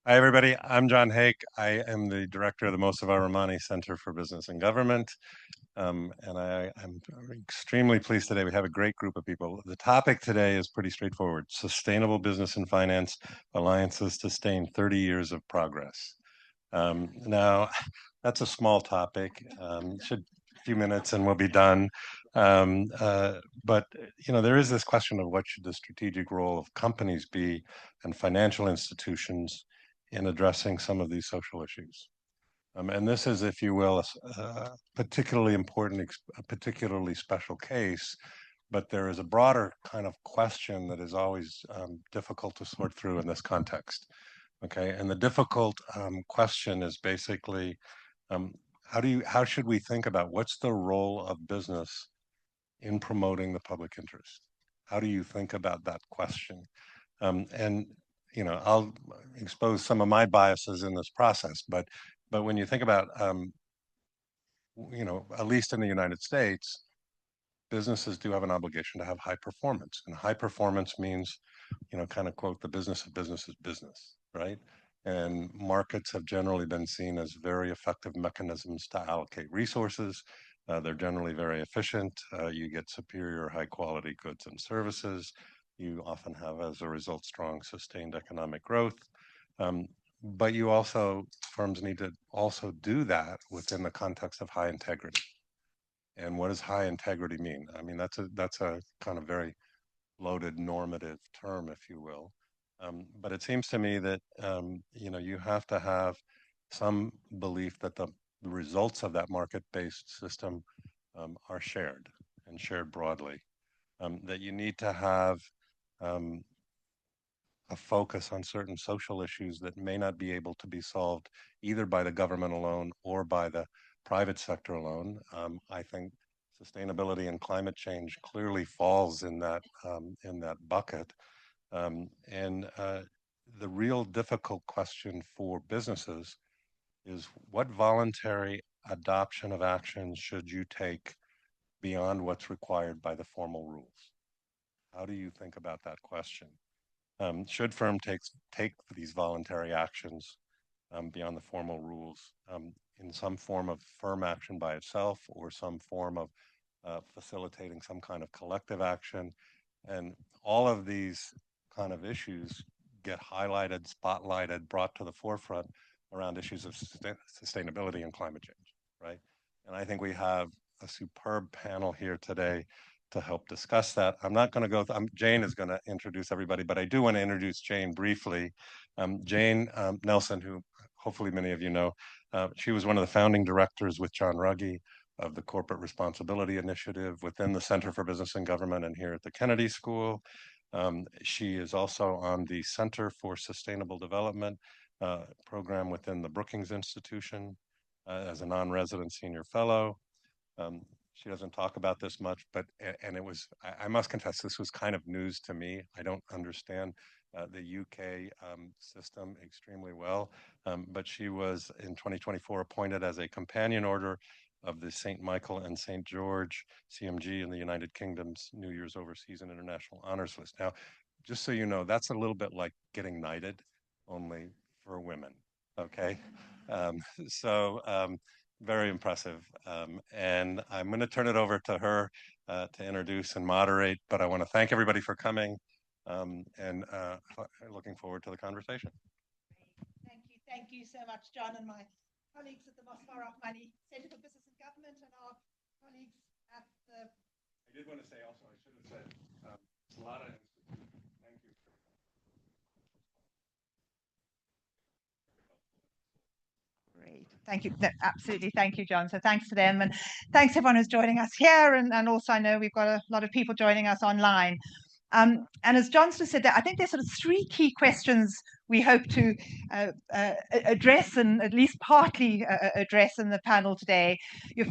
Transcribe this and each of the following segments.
Hi, everybody. I'm John Haigh. I am the director of the Mosava Rahmani Center for Business and Government. And I'm extremely pleased today. We have a great group of people. The topic today is pretty straightforward. Sustainable business and finance alliances sustain 30 years of progress. Now, that's a small topic. Should a few minutes and we'll be done. But there is this question of what should the strategic role of companies be and financial institutions in addressing some of these social issues. And this is, if you will, a particularly important, a particularly special case, but there is a broader kind of question that is always difficult to sort through in this context. Okay, and the difficult question is basically, how should we think about what's the role of business in promoting the public interest? How do you think about that question? And I'll expose some of my biases in this process, but when you think about, at least in the United States, businesses do have an obligation to have high performance, and high performance means, kind of quote, the business of business is business, right? And markets have generally been seen as very effective mechanisms to allocate resources. They're generally very efficient. You get superior high quality goods and services. You often have, as a result, strong sustained economic growth. But firms need to also do that within the context of high integrity. And what does high integrity mean? I mean, that's a kind of very loaded normative term, if you will. But it seems to me that you have to have some belief that the results of that market-based system are shared and shared broadly. That you need to have a focus on certain social issues that may not be able to be solved either by the government alone or by the private sector alone. I think sustainability and climate change clearly falls in that bucket. And the real difficult question for businesses is what voluntary adoption of actions should you take beyond what's required by the formal rules? How do you think about that question? Should firm take these voluntary actions beyond the formal rules in some form of firm action by itself or some form of facilitating some kind of collective action? And all of these kind of issues get highlighted, spotlighted, brought to the forefront around issues of sustainability and climate change, right? And I think we have a superb panel here today to help discuss that. I'm not going to go, Jane is going to introduce everybody, but I do want to introduce Jane briefly. Jane Nelson, who hopefully many of you know, she was one of the founding directors with John Ruggie of the Corporate Responsibility Initiative within the Center for Business and Government and here at the Kennedy School. She is also on the Center for Sustainable Development program within the Brookings Institution as a non-resident senior fellow. She doesn't talk about this much, but I must confess, this was kind of news to me. I don't understand the UK system extremely well, but she was in 2024 appointed as a companion order of the St. Michael and St. George CMG in the United Kingdom's New Year's Overseas and International Honors List. Now, just so you know, that's a little bit like getting knighted, only for women, okay? Very impressive. And I'm going to turn it over to her to introduce and moderate, but I want to thank everybody for coming and looking forward to the conversation. Thank you so much, John, and my colleagues at the Mosava Rahmani Center for Business and Government and our colleagues at the... I did want to say also, I should have said, Salada Institute, thank you. Great. Thank you. Absolutely. Thank you, John. So thanks to them and thanks to everyone who's joining us here. And also I know we've got a lot of people joining us online. And as John sort of said, I think there's sort of three key questions we hope to address and at least partly address in the panel today.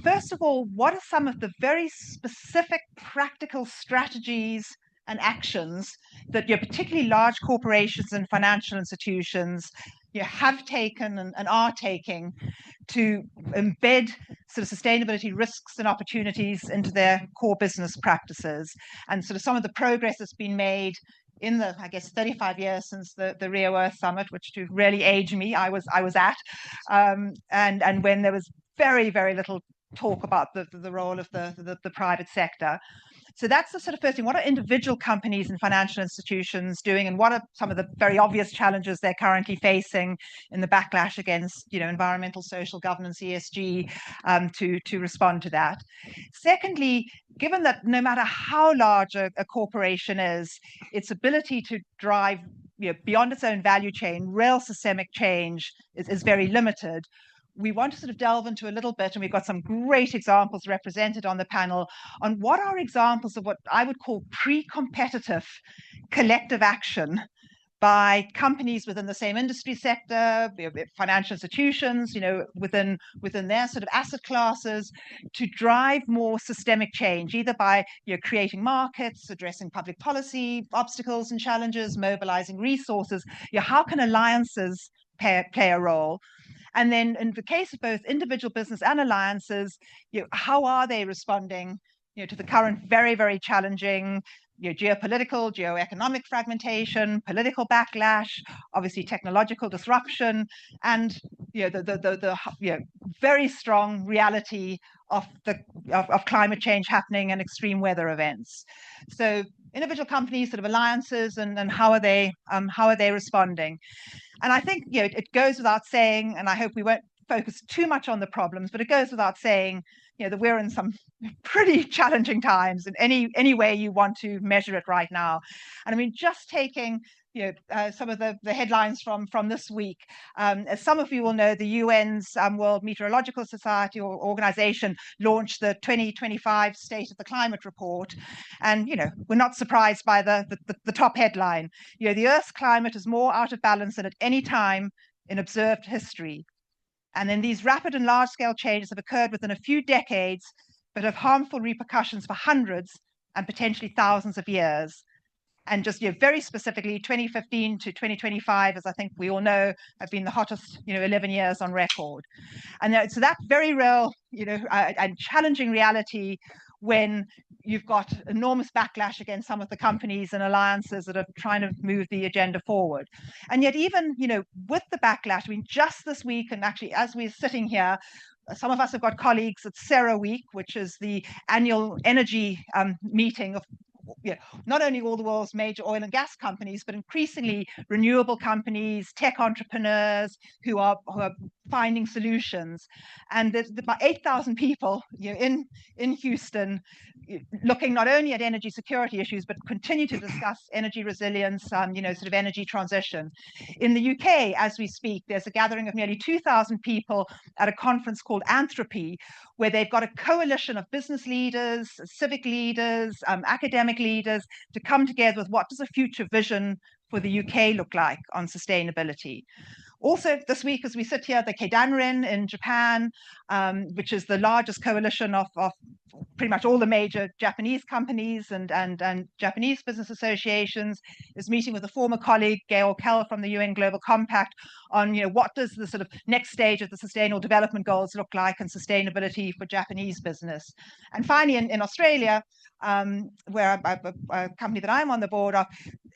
First of all, what are some of the very specific practical strategies and actions that your particularly large corporations and financial institutions have taken and are taking to embed sort of sustainability risks and opportunities into their core business practices, and sort of some of the progress that's been made in the, I guess, 35 years since the Rio Earth Summit, which to really age me, I was at, and when there was very, very little talk about the role of the private sector. So that's the sort of first thing. What are individual companies and financial institutions doing, and what are some of the very obvious challenges they're currently facing in the backlash against, environmental, social governance, ESG, to respond to that? Secondly, given that no matter how large a corporation is, its ability to drive beyond its own value chain, real systemic change is very limited. We want to sort of delve into a little bit, and we've got some great examples represented on the panel on what are examples of what I would call pre-competitive collective action by companies within the same industry sector, financial institutions, within their sort of asset classes, to drive more systemic change, either by creating markets, addressing public policy obstacles and challenges, mobilizing resources. How can alliances play a role? And then in the case of both individual business and alliances, how are they responding to the current very, very challenging geopolitical, geoeconomic fragmentation, political backlash, obviously technological disruption, and the very strong reality of climate change happening and extreme weather events. So individual companies, sort of alliances, and how are they responding? And I think it goes without saying, and I hope we won't focus too much on the problems, but it goes without saying that we're in some pretty challenging times in any way you want to measure it right now. And I mean, just taking some of the headlines from this week. As some of you will know, the UN's World Meteorological Society or organization launched the 2025 State of the Climate Report. And, we're not surprised by the top headline. The Earth's climate is more out of balance than at any time in observed history. And then these rapid and large-scale changes have occurred within a few decades, but have harmful repercussions for hundreds and potentially thousands of years. And just very specifically, 2015 to 2025, as I think we all know, have been the hottest 11 years on record. And so that very real and challenging reality, when you've got enormous backlash against some of the companies and alliances that are trying to move the agenda forward. And yet even with the backlash, I mean, just this week, and actually as we're sitting here, some of us have got colleagues at Ceres Week, which is the annual energy meeting of not only all the world's major oil and gas companies, but increasingly renewable companies, tech entrepreneurs who are finding solutions. And there's about 8,000 people in Houston looking not only at energy security issues, but continue to discuss energy resilience, sort of energy transition. In the UK, as we speak, there's a gathering of nearly 2,000 people at a conference called Anthropy, where they've got a coalition of business leaders, civic leaders, academic leaders to come together with what does a future vision for the UK look like on sustainability. Also this week, as we sit here, the Keidanren in Japan, which is the largest coalition of pretty much all the major Japanese companies and Japanese business associations, is meeting with a former colleague, Gail Kell, from the UN Global Compact on what does the sort of next stage of the Sustainable Development Goals look like and sustainability for Japanese business. And finally, in Australia, where a company that I'm on the board of,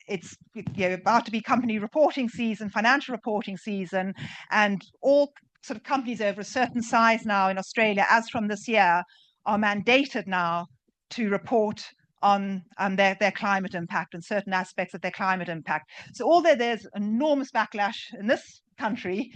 it's about to be company reporting season, financial reporting season, and all sort of companies over a certain size now in Australia, as from this year, are mandated now to report on their climate impact and certain aspects of their climate impact. So although there's enormous backlash in this country,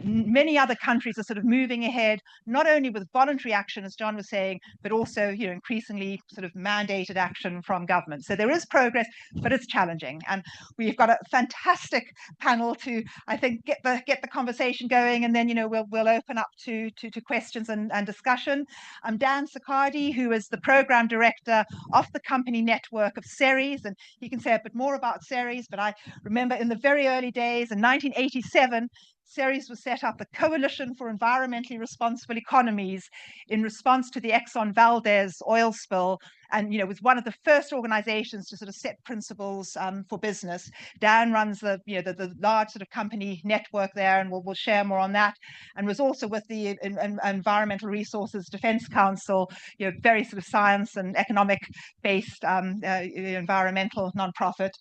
many other countries are sort of moving ahead, not only with voluntary action, as John was saying, but also increasingly sort of mandated action from government. So there is progress, but it's challenging. And we've got a fantastic panel to, I think, get the conversation going, and then we'll open up to questions and discussion. I'm Dan Saccardi, who is the program director of the company network of Ceres, and he can say a bit more about Ceres. But I remember in the very early days in 1987, Ceres was set up, the Coalition for Environmentally Responsible Economies, in response to the Exxon Valdez oil spill and was one of the first organizations to sort of set principles for business. Dan runs the large sort of company network there, and we'll share more on that. And was also with the Environmental Resources Defense Council, very sort of science and economic based environmental nonprofit.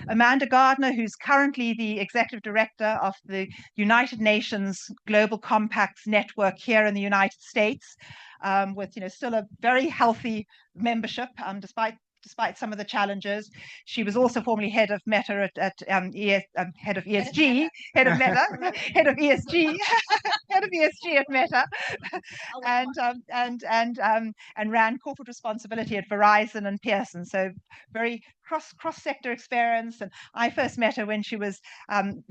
Amanda Gardiner, who's currently the executive director of the United Nations Global Compacts Network here in the United States, with still a very healthy membership despite some of the challenges. She was also formerly head of Meta head of ESG, head of Meta, head of ESG, head of ESG at Meta, and ran corporate responsibility at Verizon and Pearson. So very cross sector experience. And I first met her when she was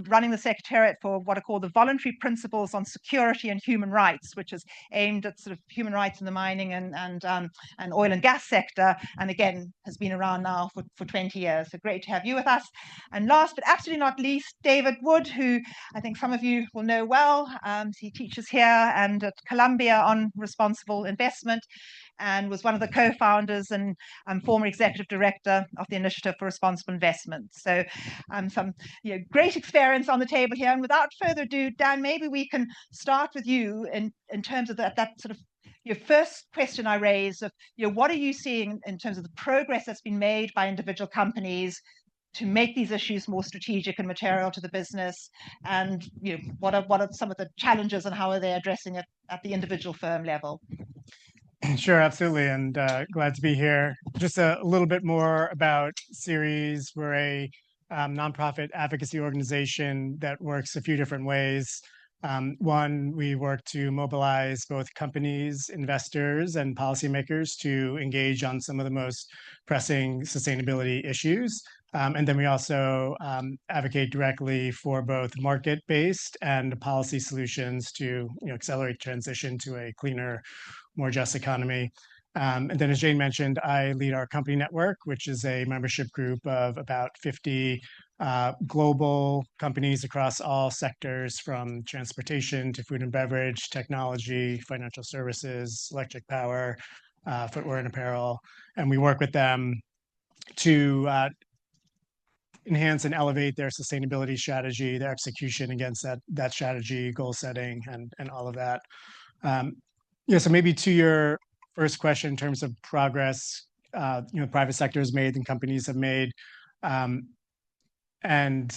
running the secretariat for what are called the Voluntary Principles on Security and Human Rights, which is aimed at sort of human rights in the mining and oil and gas sector, and again has been around now for 20 years. So great to have you with us. And last but absolutely not least, David Wood, who I think some of you will know well. He teaches here and at Columbia on responsible investment, and was one of the co-founders and former executive director of the Initiative for Responsible Investment. So some great experience on the table here. And without further ado, Dan, maybe we can start with you in terms of that sort of your first question I raised of what are you seeing in terms of the progress that's been made by individual companies to make these issues more strategic and material to the business, and what are some of the challenges and how are they addressing it at the individual firm level? Sure, absolutely, and glad to be here. Just a little bit more about Ceres. We're a nonprofit advocacy organization that works a few different ways. One, we work to mobilize both companies, investors, and policymakers to engage on some of the most pressing sustainability issues. And then we also advocate directly for both market-based and policy solutions to accelerate transition to a cleaner, more just economy. And then, as Jane mentioned, I lead our company network, which is a membership group of about 50 global companies across all sectors, from transportation to food and beverage, technology, financial services, electric power, footwear and apparel. And we work with them to enhance and elevate their sustainability strategy, their execution against that strategy, goal setting, and all of that. So maybe to your first question in terms of progress, private sector has made and companies have made, and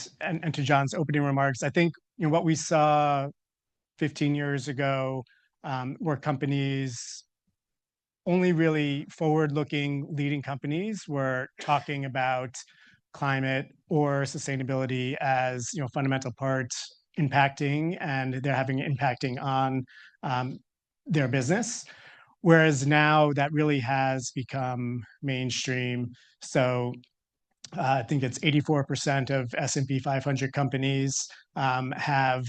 to John's opening remarks, I think what we saw 15 years ago were companies, only really forward-looking leading companies, were talking about climate or sustainability as fundamental parts impacting, and they're having impacting on their business. Whereas now that really has become mainstream. So I think it's 84% of S&P 500 companies have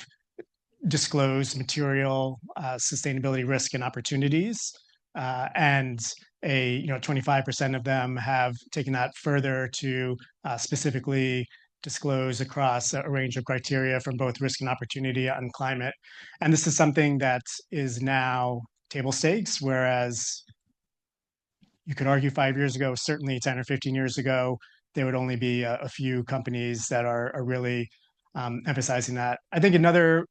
disclosed material sustainability risk and opportunities, and 25% of them have taken that further to specifically disclose across a range of criteria from both risk and opportunity on climate. And this is something that is now table stakes, whereas you could argue 5 years ago, certainly 10 or 15 years ago, there would only be a few companies that are really emphasizing that. I think another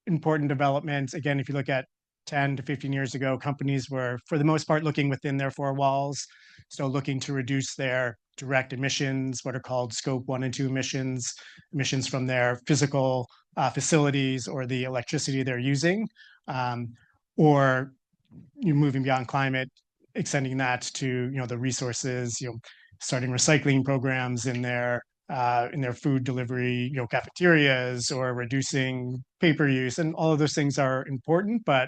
important development, again, if you look at 10 to 15 years ago, companies were, for the most part, looking within their four walls, so looking to reduce their direct emissions, what are called scope 1 and 2 emissions from their physical facilities or the electricity they're using, or moving beyond climate, extending that to the resources, starting recycling programs in their food delivery cafeterias, or reducing paper use. And all of those things are important, but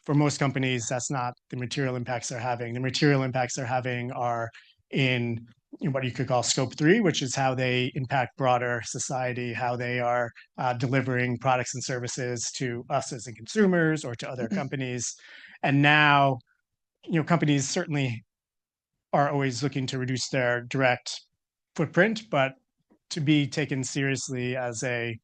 for most companies, that's not the material impacts they're having. The material impacts they're having are in what you could call scope 3, which is how they impact broader society, how they are delivering products and services to us as consumers or to other companies. And now, companies certainly are always looking to reduce their direct footprint, but to be taken seriously as a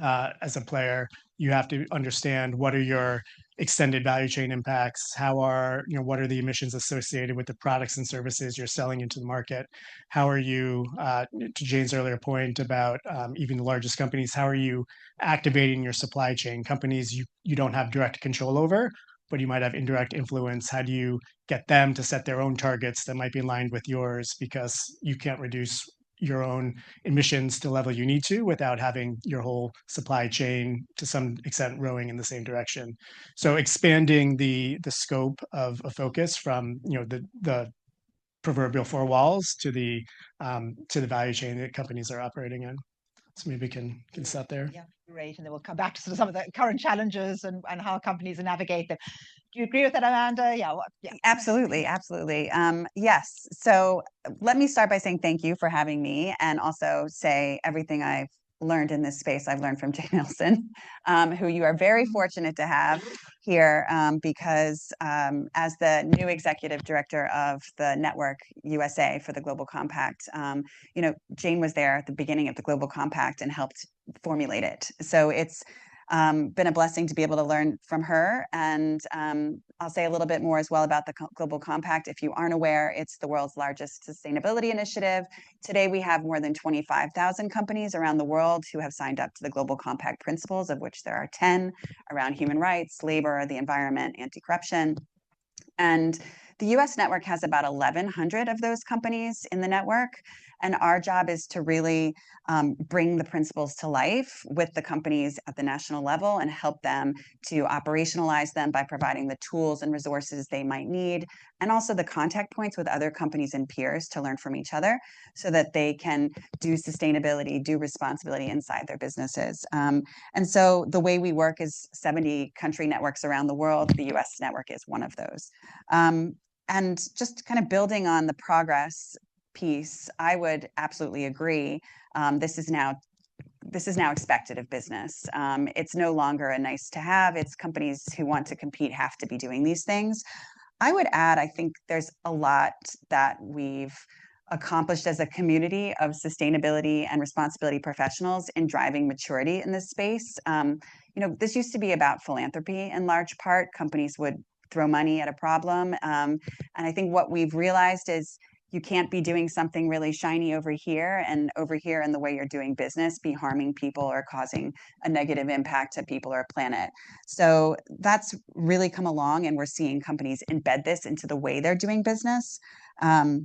as a player, you have to understand what are your extended value chain impacts, what are the emissions associated with the products and services you're selling into the market, how are you, to Jane's earlier point about even the largest companies, how are you activating your supply chain? Companies you don't have direct control over, but you might have indirect influence. How do you get them to set their own targets that might be aligned with yours because you can't reduce your own emissions to the level you need to without having your whole supply chain to some extent rowing in the same direction. So expanding the scope of a focus from the proverbial four walls to the value chain that companies are operating in. So maybe can start there. Yeah, great. And then we'll come back to some of the current challenges and how companies navigate them. Do you agree with that, Amanda? Yeah. Yeah. Absolutely. Absolutely. Yes. So let me start by saying thank you for having me, and also say everything I've learned in this space, I've learned from Jane Nelson, who you are very fortunate to have here, because as the new executive director of the Network USA for the Global Compact, Jane was there at the beginning of the Global Compact and helped formulate it. So it's been a blessing to be able to learn from her. And I'll say a little bit more as well about the Global Compact. If you aren't aware, it's the world's largest sustainability initiative. Today, we have more than 25,000 companies around the world who have signed up to the Global Compact principles, of which there are 10 around human rights, labor, the environment, anti-corruption. And the US network has about 1,100 of those companies in the network. And our job is to really bring the principles to life with the companies at the national level and help them to operationalize them by providing the tools and resources they might need, and also the contact points with other companies and peers to learn from each other so that they can do sustainability, do responsibility inside their businesses. And so the way we work is 70 country networks around the world. The US network is one of those. And just kind of building on the progress piece, I would absolutely agree. This is now expected of business. It's no longer a nice to have. It's companies who want to compete have to be doing these things. I would add, I think there's a lot that we've accomplished as a community of sustainability and responsibility professionals in driving maturity in this space. This used to be about philanthropy in large part. Companies would throw money at a problem. And I think what we've realized is you can't be doing something really shiny over here and over here in the way you're doing business be harming people or causing a negative impact to people or planet. So that's really come along, and we're seeing companies embed this into the way they're doing business. I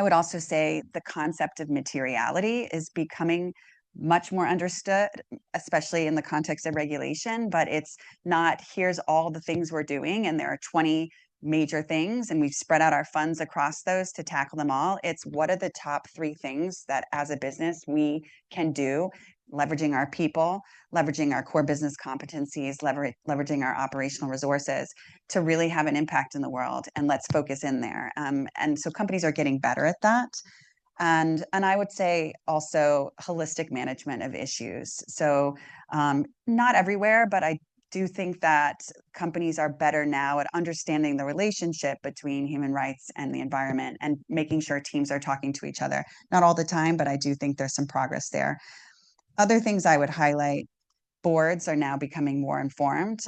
would also say the concept of materiality is becoming much more understood, especially in the context of regulation, but it's not, here's all the things we're doing, and there are 20 major things, and we've spread out our funds across those to tackle them all. It's what are the top 3 things that as a business we can do, leveraging our people, leveraging our core business competencies, leveraging our operational resources to really have an impact in the world, and let's focus in there. And so companies are getting better at that. And I would say also holistic management of issues. So not everywhere, but I do think that companies are better now at understanding the relationship between human rights and the environment and making sure teams are talking to each other. Not all the time, but I do think there's some progress there. Other things I would highlight, boards are now becoming more informed,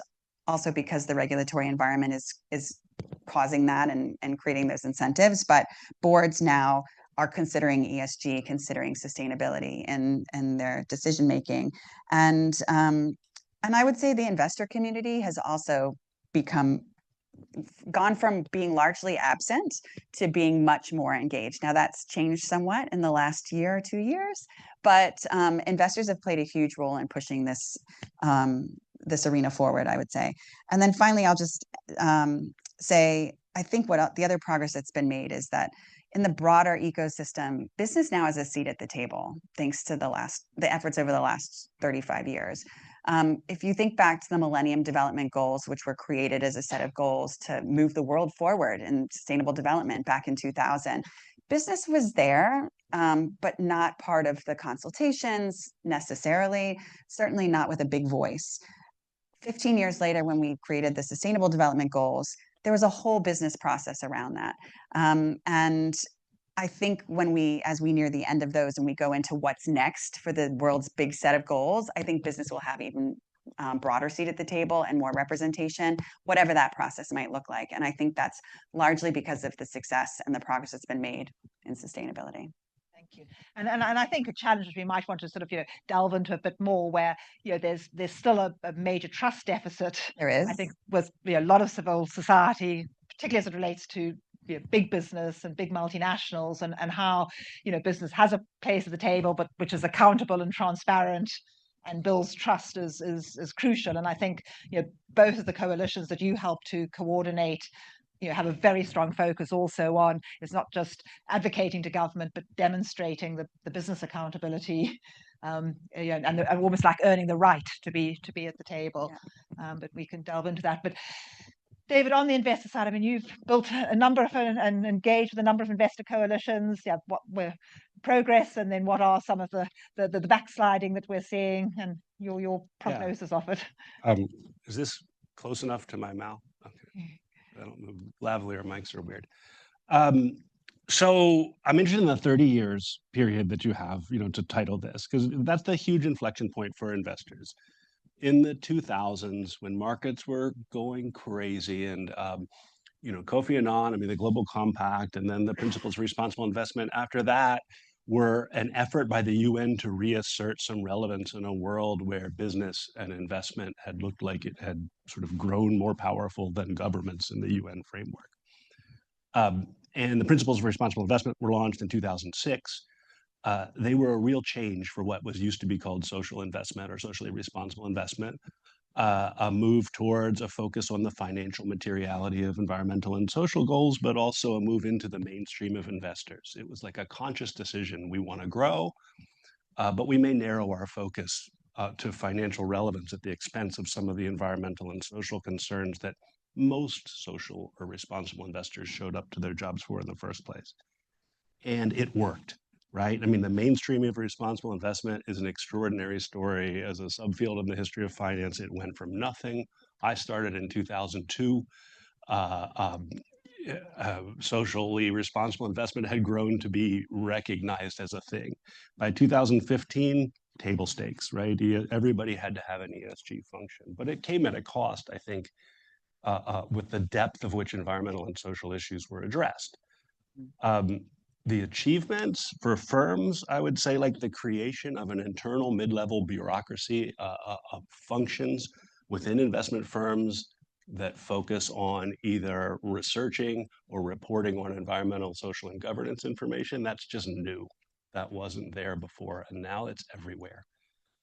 also because the regulatory environment is causing that and creating those incentives. But boards now are considering ESG, considering sustainability in their decision making. And I would say the investor community has also gone from being largely absent to being much more engaged. Now that's changed somewhat in the last year or 2 years, but investors have played a huge role in pushing this arena forward, I would say. And then finally, I'll just say, I think the other progress that's been made is that in the broader ecosystem, business now has a seat at the table, thanks to the efforts over the last 35 years. If you think back to the Millennium Development Goals, which were created as a set of goals to move the world forward in sustainable development back in 2000, business was there, but not part of the consultations necessarily, certainly not with a big voice. 15 years later, when we created the Sustainable Development Goals, there was a whole business process around that. And I think as we near the end of those and we go into what's next for the world's big set of goals, I think business will have even broader seat at the table and more representation, whatever that process might look like. And I think that's largely because of the success and the progress that's been made in sustainability. Thank you. And I think a challenge we might want to sort of delve into a bit more, where there's still a major trust deficit. There is. I think with a lot of civil society, particularly as it relates to big business and big multinationals, and how business has a place at the table, but which is accountable and transparent and builds trust is crucial. And I think both of the coalitions that you help to coordinate have a very strong focus also on, it's not just advocating to government, but demonstrating the business accountability, and almost like earning the right to be at the table. Yeah. But we can delve into that. But David, on the investor side, I mean, you've built a number of and engaged with a number of investor coalitions. Yeah, what were progress, and then what are some of the backsliding that we're seeing, and your prognosis of it? Is this close enough to my mouth? Okay. I don't know, lavalier mics are weird. So I'm interested in the 30 years period that you have, to title this, because that's the huge inflection point for investors. In the 2000s, when markets were going crazy, and Kofi Annan, the Global Compact, and then the Principles of Responsible Investment after that were an effort by the UN to reassert some relevance in a world where business and investment had looked like it had sort of grown more powerful than governments in the UN framework. And the Principles of Responsible Investment were launched in 2006. They were a real change for what was used to be called social investment or socially responsible investment, a move towards a focus on the financial materiality of environmental and social goals, but also a move into the mainstream of investors. It was like a conscious decision. We want to grow, but we may narrow our focus to financial relevance at the expense of some of the environmental and social concerns that most social or responsible investors showed up to their jobs for in the first place. And it worked. Right? The mainstream of responsible investment is an extraordinary story. As a subfield in the history of finance, it went from nothing. I started in 2002. Socially responsible investment had grown to be recognized as a thing. By 2015, table stakes, right? Everybody had to have an ESG function, but it came at a cost, I think, with the depth of which environmental and social issues were addressed. The achievements for firms, I would say, like the creation of an internal mid-level bureaucracy of functions within investment firms that focus on either researching or reporting on environmental, social, and governance information, that's just new. That wasn't there before, and now it's everywhere.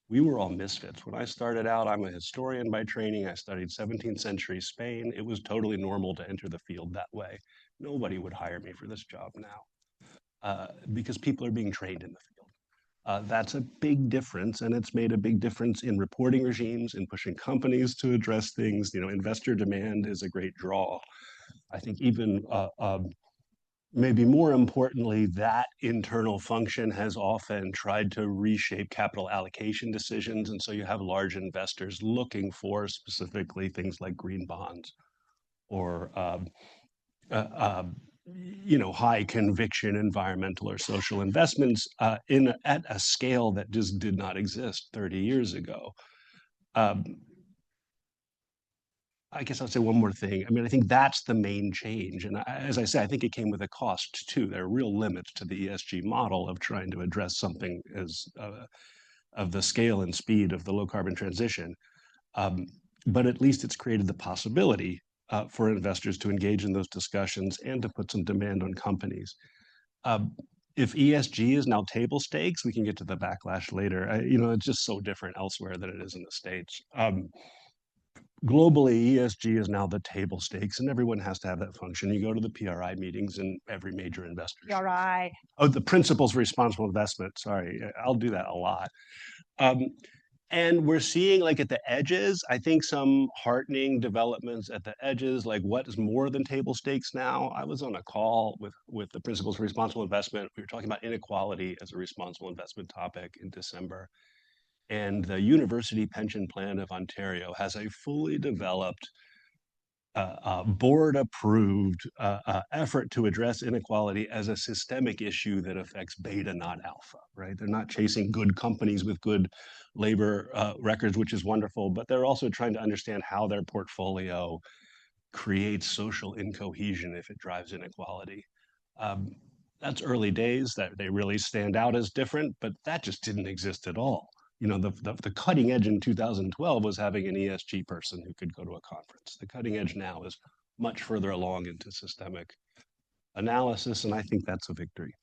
We were all misfits. When I started out, I'm a historian by training. I studied 17th century Spain. It was totally normal to enter the field that way. Nobody would hire me for this job now. Because people are being trained in the field. That's a big difference, and it's made a big difference in reporting regimes, in pushing companies to address things. Investor demand is a great draw. I think even maybe more importantly, that internal function has often tried to reshape capital allocation decisions, and so you have large investors looking for specifically things like green bonds or high conviction environmental or social investments at a scale that just did not exist 30 years ago. I guess I'll say one more thing. I think that's the main change. And as I say, I think it came with a cost too. There are real limits to the ESG model of trying to address something as of the scale and speed of the low carbon transition. But at least it's created the possibility for investors to engage in those discussions and to put some demand on companies. If ESG is now table stakes, we can get to the backlash later. It's just so different elsewhere than it is in the States. Globally, ESG is now the table stakes, and everyone has to have that function. You go to the PRI meetings, and every major investor. PRI. Oh, the Principles of Responsible Investment. Sorry, I'll do that a lot. And we're seeing, like at the edges, I think some heartening developments at the edges, like what is more than table stakes now? I was on a call with the Principles of Responsible Investment. We were talking about inequality as a responsible investment topic in December. And the University Pension Plan of Ontario has a fully developed board-approved effort to address inequality as a systemic issue that affects beta, not alpha, right? They're not chasing good companies with good labor records, which is wonderful, but they're also trying to understand how their portfolio creates social incohesion if it drives inequality. That's early days, that they really stand out as different, but that just didn't exist at all. You know, the cutting edge in 2012 was having an ESG person who could go to a conference. The cutting edge now is much further along into systemic analysis, and I think that's a victory.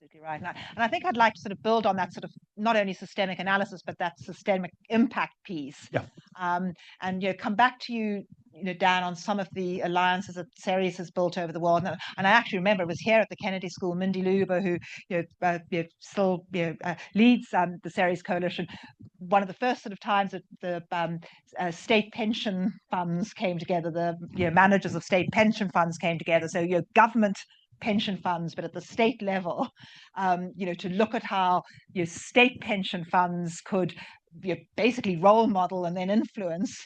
Absolutely right. And I think I'd like to sort of build on that sort of not only systemic analysis, but that systemic impact piece. Yeah. And come back to you, Dan, on some of the alliances that Ceres has built over the world. And I actually remember it was here at the Kennedy School, Mindy Luber, who still leads the Ceres Coalition. One of the first sort of times that the state pension funds came together, the managers of state pension funds came together. So government pension funds, but at the state level, to look at how state pension funds could basically role model and then influence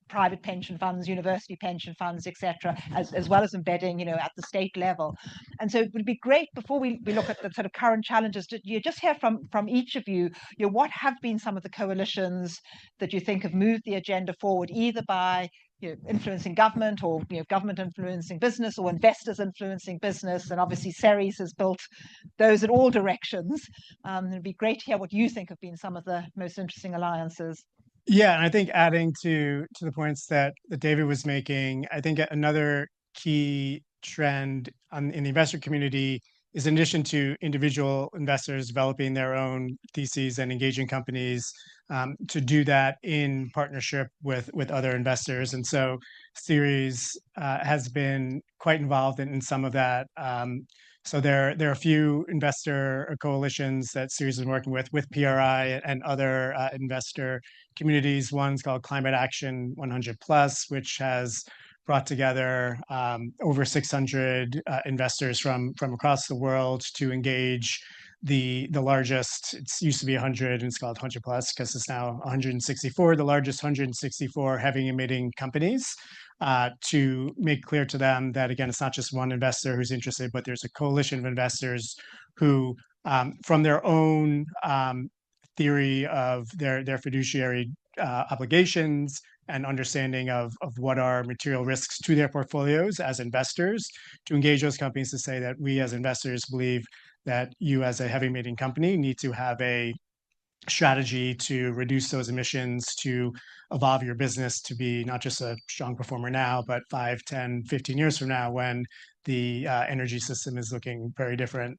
private pension funds, university pension funds, etc., as well as embedding, at the state level. And so it would be great, before we look at the sort of current challenges, to just hear from each of you, what have been some of the coalitions that you think have moved the agenda forward, either by influencing government, or government influencing business, or investors influencing business. And obviously Ceres has built those in all directions. It'd be great to hear what you think have been some of the most interesting alliances. Yeah, and I think adding to the points that David was making, I think another key trend in the investor community is, in addition to individual investors developing their own theses and engaging companies, to do that in partnership with other investors. And so Ceres has been quite involved in some of that. So there are a few investor coalitions that Ceres is working with PRI and other investor communities. One's called Climate Action 100+, which has brought together over 600 investors from across the world to engage the largest. It used to be 100 and it's called 100+ because it's now 164, the largest 164 heavy emitting companies, to make clear to them that, again, it's not just one investor who's interested, but there's a coalition of investors who, from their own theory of their fiduciary obligations and understanding of what are material risks to their portfolios as investors, to engage those companies to say that we as investors believe that you as a heavy emitting company need to have a strategy to reduce those emissions, to evolve your business to be not just a strong performer now, but 5, 10, 15 years from now, when the energy system is looking very different.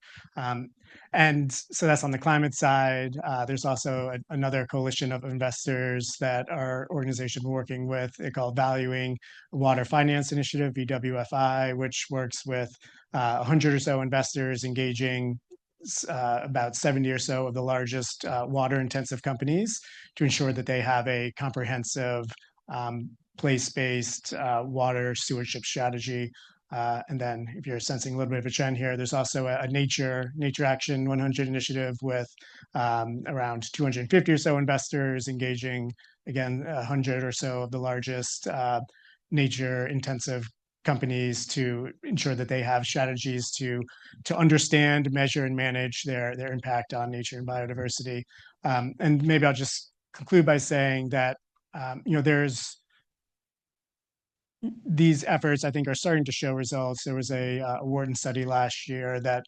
And so that's on the climate side. There's also another coalition of investors that our organization is working with. They're called Valuing Water Finance Initiative, VWFI, which works with 100 or so investors engaging about 70 or so of the largest water-intensive companies to ensure that they have a comprehensive place-based water stewardship strategy. And then, if you're sensing a little bit of a trend here, there's also a Nature Action 100 initiative with around 250 or so investors engaging, again, 100 or so of the largest nature-intensive companies to ensure that they have strategies to understand, measure, and manage their impact on nature and biodiversity. And maybe I'll just conclude by saying that there's these efforts, I think, are starting to show results. There was a Wharton study last year that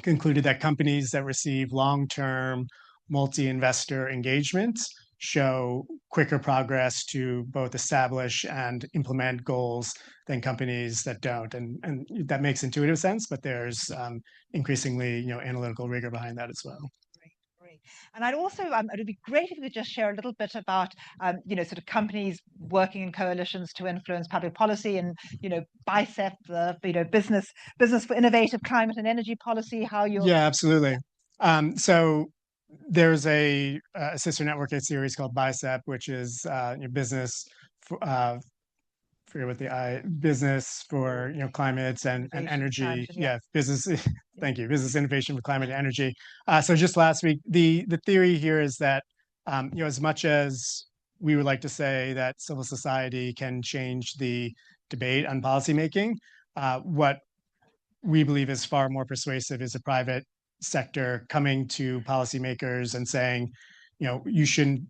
concluded that companies that receive long-term multi-investor engagement show quicker progress to both establish and implement goals than companies that don't. And that makes intuitive sense, but there's increasingly analytical rigor behind that as well. Great. And I'd also, it would be great if you could just share a little bit about, sort of companies working in coalitions to influence public policy, and, BICEP, the business for innovative climate and energy policy, how you're... Yeah, absolutely. So there's a sister network at Ceres called BICEP, which is business for, business for climate and energy. Business. Thank you. Business innovation for climate and energy. So just last week, the theory here is that as much as we would like to say that civil society can change the debate on policymaking. What we believe is far more persuasive is the private sector coming to policymakers and saying, you shouldn't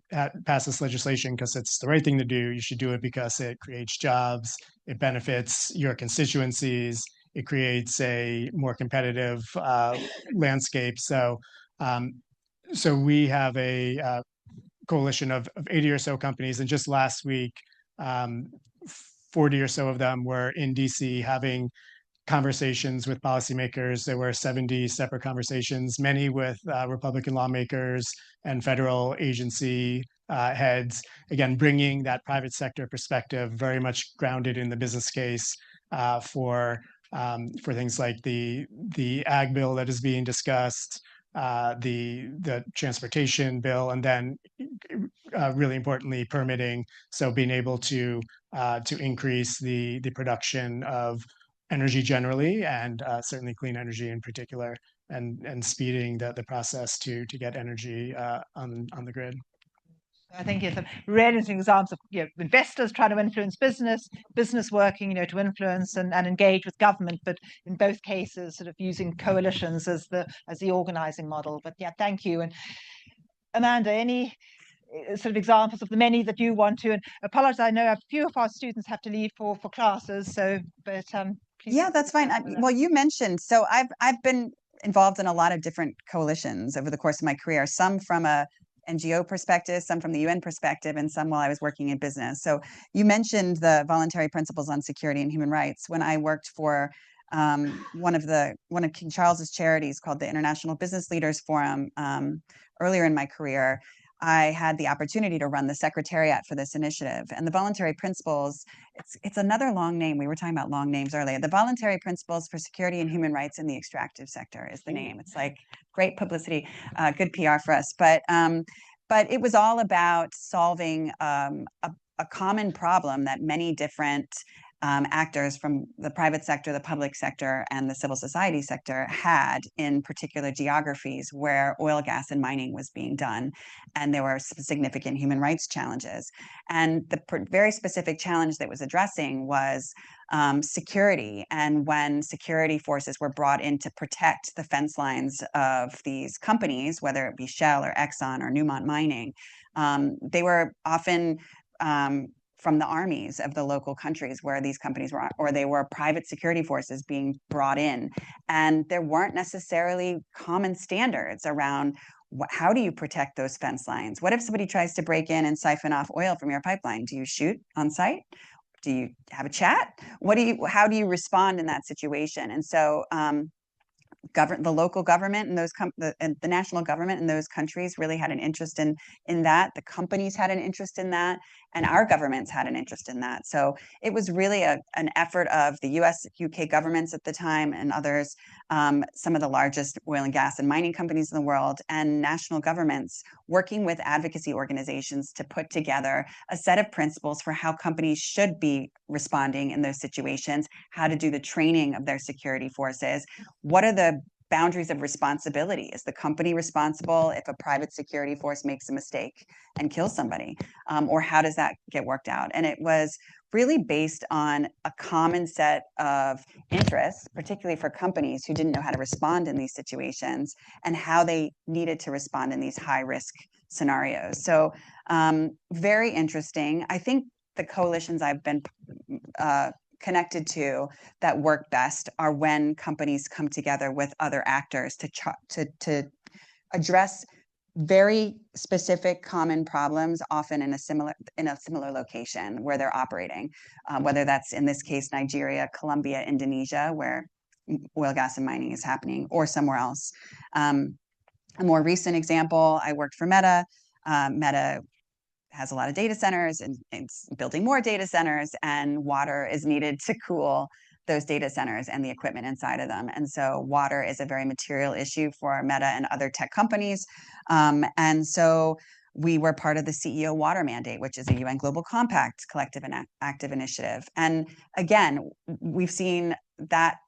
pass this legislation because it's the right thing to do. You should do it because it creates jobs, it benefits your constituencies, it creates a more competitive landscape. So we have a coalition of 80 or so companies, and just last week, 40 or so of them were in DC having conversations with policymakers. There were 70 separate conversations, many with Republican lawmakers and federal agency heads, again, bringing that private sector perspective very much grounded in the business case for things like the ag bill that is being discussed, the transportation bill, and then really importantly, permitting. So being able to increase the production of energy generally, and certainly clean energy in particular, and speeding the process to get energy on the grid. I think it's a really interesting example of investors trying to influence business working to influence and engage with government, but in both cases sort of using coalitions as the organizing model. But yeah, thank you. And Amanda, any sort of examples of the many that you want to? And apologize, I know a few of our students have to leave for classes, but please. Yeah, that's fine. Well, you mentioned, so I've been involved in a lot of different coalitions over the course of my career, some from a NGO perspective, some from the UN perspective, and some while I was working in business. So you mentioned the voluntary principles on security and human rights. When I worked for one of King Charles's charities called the International Business Leaders Forum, earlier in my career, I had the opportunity to run the secretariat for this initiative. And the voluntary principles, it's another long name. We were talking about long names earlier. The voluntary principles for security and human rights in the extractive sector is the name. It's like great publicity, good PR for us. But it was all about solving a common problem that many different actors from the private sector, the public sector, and the civil society sector had in particular geographies where oil, gas, and mining was being done. And there were significant human rights challenges. And the very specific challenge that was addressing was security. And when security forces were brought in to protect the fence lines of these companies, whether it be Shell or Exxon or Newmont Mining, they were often from the armies of the local countries where these companies were, or they were private security forces being brought in. And there weren't necessarily common standards around how do you protect those fence lines? What if somebody tries to break in and siphon off oil from your pipeline? Do you shoot on site? Do you have a chat? How do you respond in that situation? And so the local government and the national government in those countries really had an interest in that. The companies had an interest in that, and our governments had an interest in that. So it was really an effort of the US, UK governments at the time and others, some of the largest oil and gas and mining companies in the world, and national governments working with advocacy organizations to put together a set of principles for how companies should be responding in those situations, how to do the training of their security forces, what are the boundaries of responsibility. Is the company responsible if a private security force makes a mistake and kills somebody? Or how does that get worked out? And it was really based on a common set of interests, particularly for companies who didn't know how to respond in these situations and how they needed to respond in these high-risk scenarios. So very interesting. I think the coalitions I've been connected to that work best are when companies come together with other actors to address very specific common problems, often in a similar location where they're operating, whether that's in this case Nigeria, Colombia, Indonesia, where oil, gas, and mining is happening, or somewhere else. A more recent example, I worked for Meta. Meta has a lot of data centers and it's building more data centers, and water is needed to cool those data centers and the equipment inside of them. And so water is a very material issue for Meta and other tech companies. And so we were part of the CEO Water Mandate, which is a UN Global Compact collective and active initiative. And again, we've seen that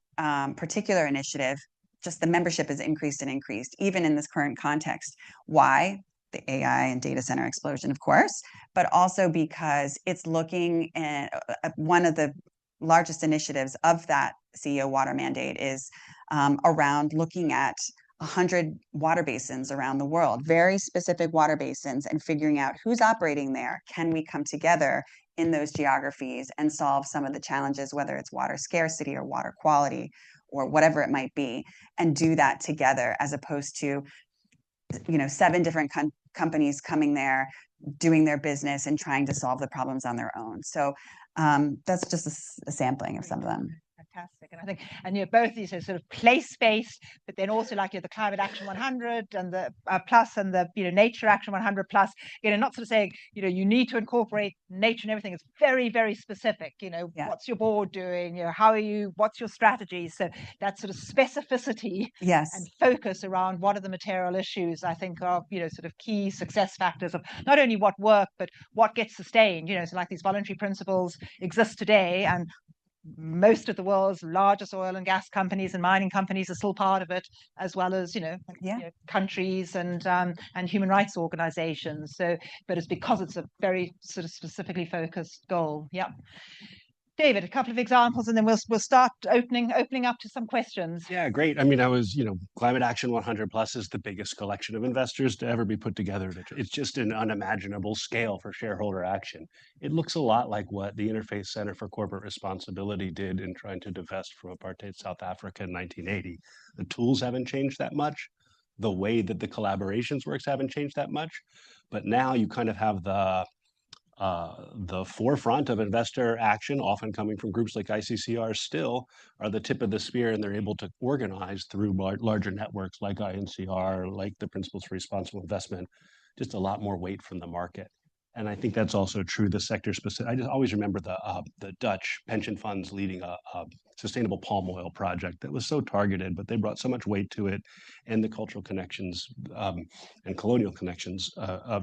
particular initiative, just the membership has increased and increased, even in this current context. Why? the AI and data center explosion, of course, but also because it's looking at one of the largest initiatives of that CEO water mandate is around looking at 100 water basins around the world, very specific water basins, and figuring out who's operating there. Can we come together in those geographies and solve some of the challenges, whether it's water scarcity or water quality or whatever it might be, and do that together, as opposed to 7 different companies coming there, doing their business and trying to solve the problems on their own. So that's just a sampling of some of them. Fantastic. And I think, and both these are sort of place-based, but then also like the Climate Action 100 and the plus and the Nature Action 100 plus, not sort of saying, you need to incorporate nature and everything. It's very, very specific. What's your board doing? How are you, what's your strategy? So that sort of specificity and focus around what are the material issues, I think are, sort of key success factors of not only what work, but what gets sustained. So like these voluntary principles exist today, and most of the world's largest oil and gas companies and mining companies are still part of it, as well as countries and human rights organizations. So, but it's because it's a very sort of specifically focused goal. Yeah. David, a couple of examples, and then we'll start opening up to some questions. Yeah, great. I mean, Climate Action 100 Plus is the biggest collection of investors to ever be put together. It's just an unimaginable scale for shareholder action. It looks a lot like what the Interfaith Center for Corporate Responsibility did in trying to divest from apartheid South Africa in 1980. The tools haven't changed that much. The way that the collaborations works haven't changed that much. But now you kind of have the forefront of investor action, often coming from groups like ICCR, still are the tip of the spear, and they're able to organize through larger networks like INCR, like the Principles for Responsible Investment, just a lot more weight from the market. And I think that's also true, the sector specific. I just always remember the Dutch pension funds leading a sustainable palm oil project that was so targeted, but they brought so much weight to it, and the cultural connections and colonial connections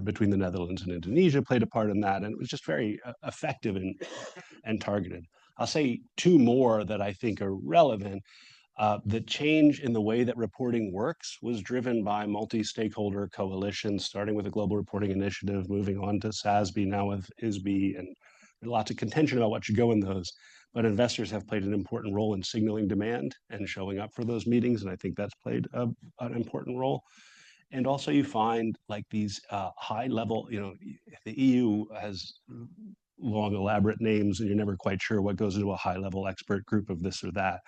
between the Netherlands and Indonesia played a part in that, and it was just very effective and targeted. I'll say 2 more that I think are relevant. The change in the way that reporting works was driven by multi-stakeholder coalitions, starting with the Global Reporting Initiative, moving on to SASB, now with ISB, and lots of contention about what should go in those. But investors have played an important role in signaling demand and showing up for those meetings, and I think that's played an important role. And also you find like these high-level, the EU has long, elaborate names, and you're never quite sure what goes into a high-level expert group of this or that.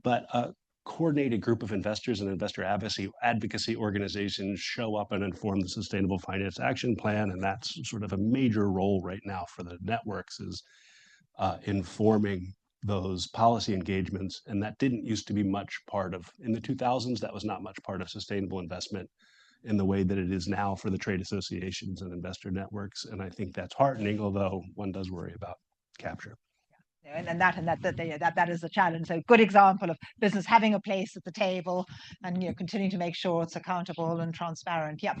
But a coordinated group of investors and investor advocacy organizations show up and inform the Sustainable Finance Action Plan, and that's sort of a major role right now for the networks, is informing those policy engagements. And that didn't used to be much part of, in the 2000s, that was not much part of sustainable investment in the way that it is now for the trade associations and investor networks. And I think that's heartening, although one does worry about capture. And that is a challenge. So good example of business having a place at the table and continuing to make sure it's accountable and transparent. Yeah.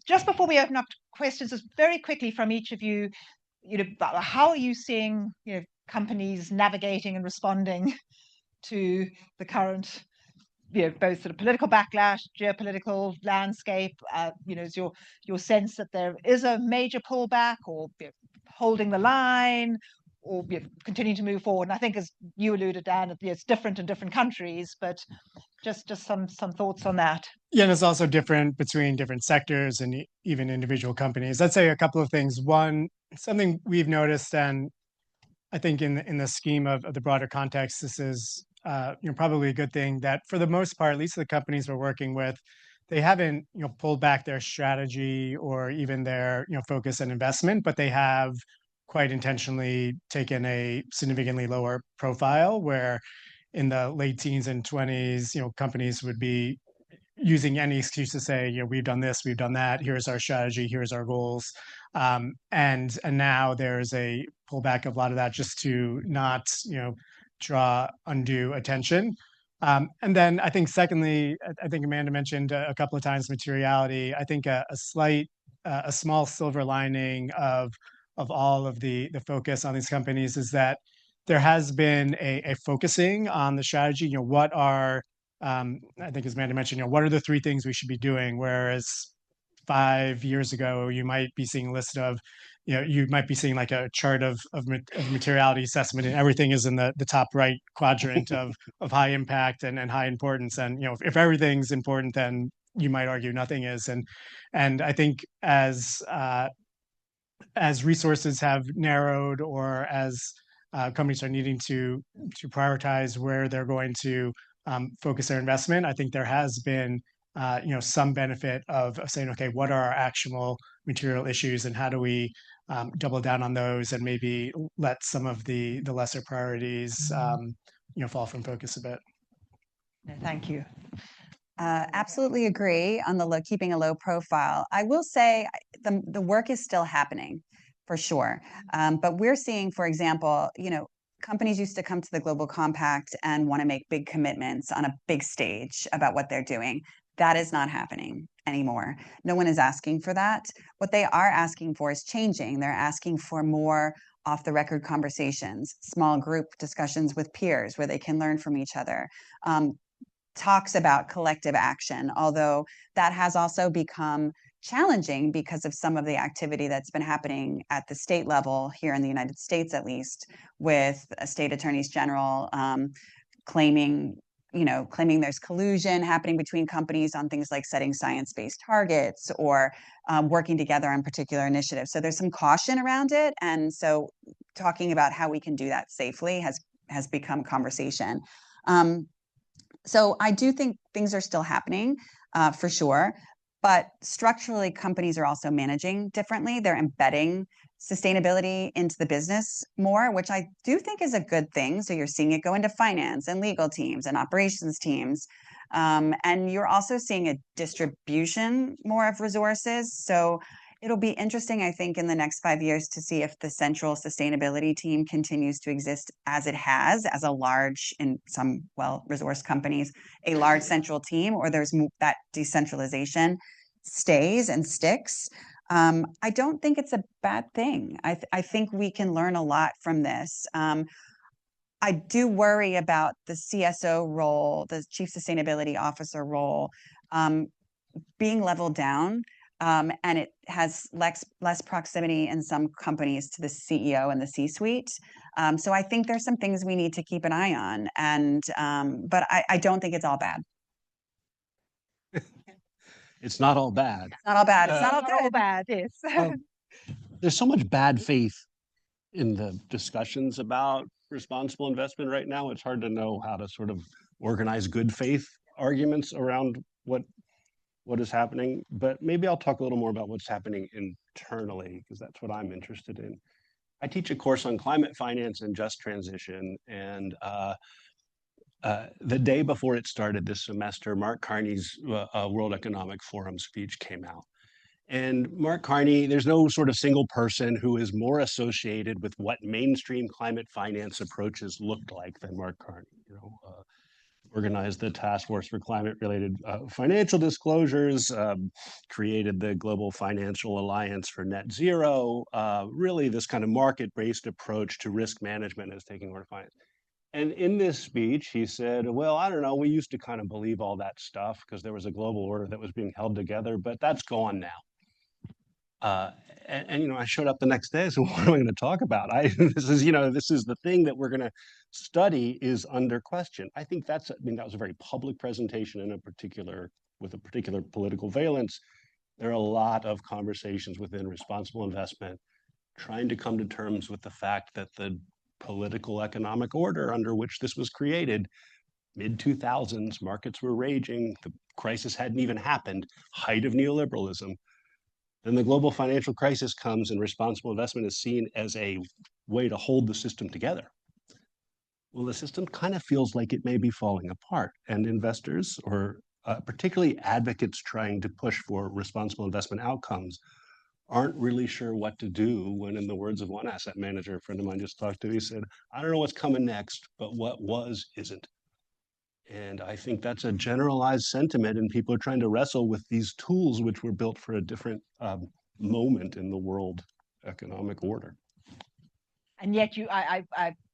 Just before we open up to questions, just very quickly from each of you, how are you seeing companies navigating and responding to the current both sort of political backlash, geopolitical landscape? Is your sense that there is a major pullback, or holding the line, or continuing to move forward? And I think, as you alluded, Dan, it's different in different countries, but just some thoughts on that. Yeah, and it's also different between different sectors and even individual companies. I'd say a couple of things. One, something we've noticed, and I think in the scheme of the broader context, this is probably a good thing, that for the most part, at least the companies we're working with, they haven't pulled back their strategy or even their focus and investment, but they have quite intentionally taken a significantly lower profile, where in the late teens and 20s, companies would be using any excuse to say, we've done this, we've done that, here's our strategy, here's our goals. And now there's a pullback of a lot of that, just to not, draw undue attention. And then I think secondly, I think Amanda mentioned a couple of times materiality. I think a small silver lining of all of the focus on these companies is that there has been a focusing on the strategy. What are, I think as Amanda mentioned, what are the 3 things we should be doing? Whereas 5 years ago, you might be seeing a list of, you might be seeing like a chart of materiality assessment, and everything is in the top right quadrant of high impact and high importance. And if everything's important, then you might argue nothing is. And I think as resources have narrowed, or as companies are needing to prioritize where they're going to focus their investment, I think there has been some benefit of saying, okay, what are our actual material issues, and how do we double down on those, and maybe let some of the lesser priorities fall from focus a bit. Thank you. Absolutely agree on keeping a low profile. I will say the work is still happening for sure. But we're seeing, for example, companies used to come to the Global Compact and want to make big commitments on a big stage about what they're doing. That is not happening anymore. No one is asking for that. What they are asking for is changing. They're asking for more off-the-record conversations, small group discussions with peers where they can learn from each other. Talks about collective action, although that has also become challenging because of some of the activity that's been happening at the state level here in the United States, at least, with state attorneys general claiming there's collusion happening between companies on things like setting science-based targets or working together on particular initiatives. So there's some caution around it, and so talking about how we can do that safely has become conversation. So I do think things are still happening for sure, but structurally companies are also managing differently. They're embedding sustainability into the business more, which I do think is a good thing. So you're seeing it go into finance and legal teams and operations teams. And you're also seeing a distribution more of resources. So it'll be interesting, I think, in the next 5 years to see if the central sustainability team continues to exist as it has, as a large, in some well-resourced companies, a large central team, or there's that decentralization stays and sticks. I don't think it's a bad thing. I think we can learn a lot from this. I do worry about the CSO role, the Chief Sustainability Officer role, being leveled down. And it has less proximity in some companies to the CEO and the C-suite. So I think there's some things we need to keep an eye on. And but I don't think it's all bad. It's not all bad. It's not all bad. It's not all bad. Yes. There's so much bad faith in the discussions about responsible investment right now. It's hard to know how to sort of organize good faith arguments around what is happening, but maybe I'll talk a little more about what's happening internally, because that's what I'm interested in. I teach a course on climate finance and just transition, and the day before it started this semester, Mark Carney's World Economic Forum speech came out. And Mark Carney, there's no sort of single person who is more associated with what mainstream climate finance approaches looked like than Mark Carney. Organized the Task Force for Climate-Related Financial Disclosures, created the Global Financial Alliance for Net Zero. Really, this kind of market-based approach to risk management is taking over finance. And in this speech, he said, well, I don't know, we used to kind of believe all that stuff because there was a global order that was being held together, but that's gone now. And I showed up the next day. So what am I going to talk about? This is the thing that we're going to study is under question. I think that was a very public presentation with a particular political valence. There are a lot of conversations within responsible investment trying to come to terms with the fact that the political economic order under which this was created, mid-2000s, markets were raging, the crisis hadn't even happened, height of neoliberalism. Then the global financial crisis comes and responsible investment is seen as a way to hold the system together. Well, the system kind of feels like it may be falling apart, and investors, or particularly advocates trying to push for responsible investment outcomes, aren't really sure what to do when, in the words of one asset manager a friend of mine just talked to, he said, I don't know what's coming next, but what was isn't. And I think that's a generalized sentiment, and people are trying to wrestle with these tools which were built for a different moment in the world economic order. And yet I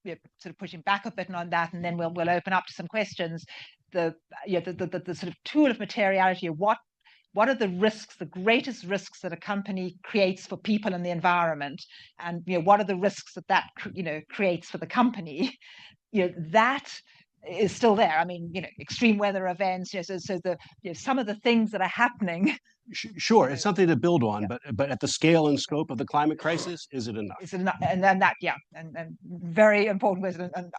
sort of pushing back a bit on that, and then we'll open up to some questions. The sort of tool of materiality, what what are the risks, the greatest risks that a company creates for people and the environment, and what are the risks that creates for the company, that is still there. I mean, extreme weather events, so the some of the things that are happening. Sure, it's something to build on, but at the scale and scope of the climate crisis, is it enough? Is it enough? And then that, and very important question, and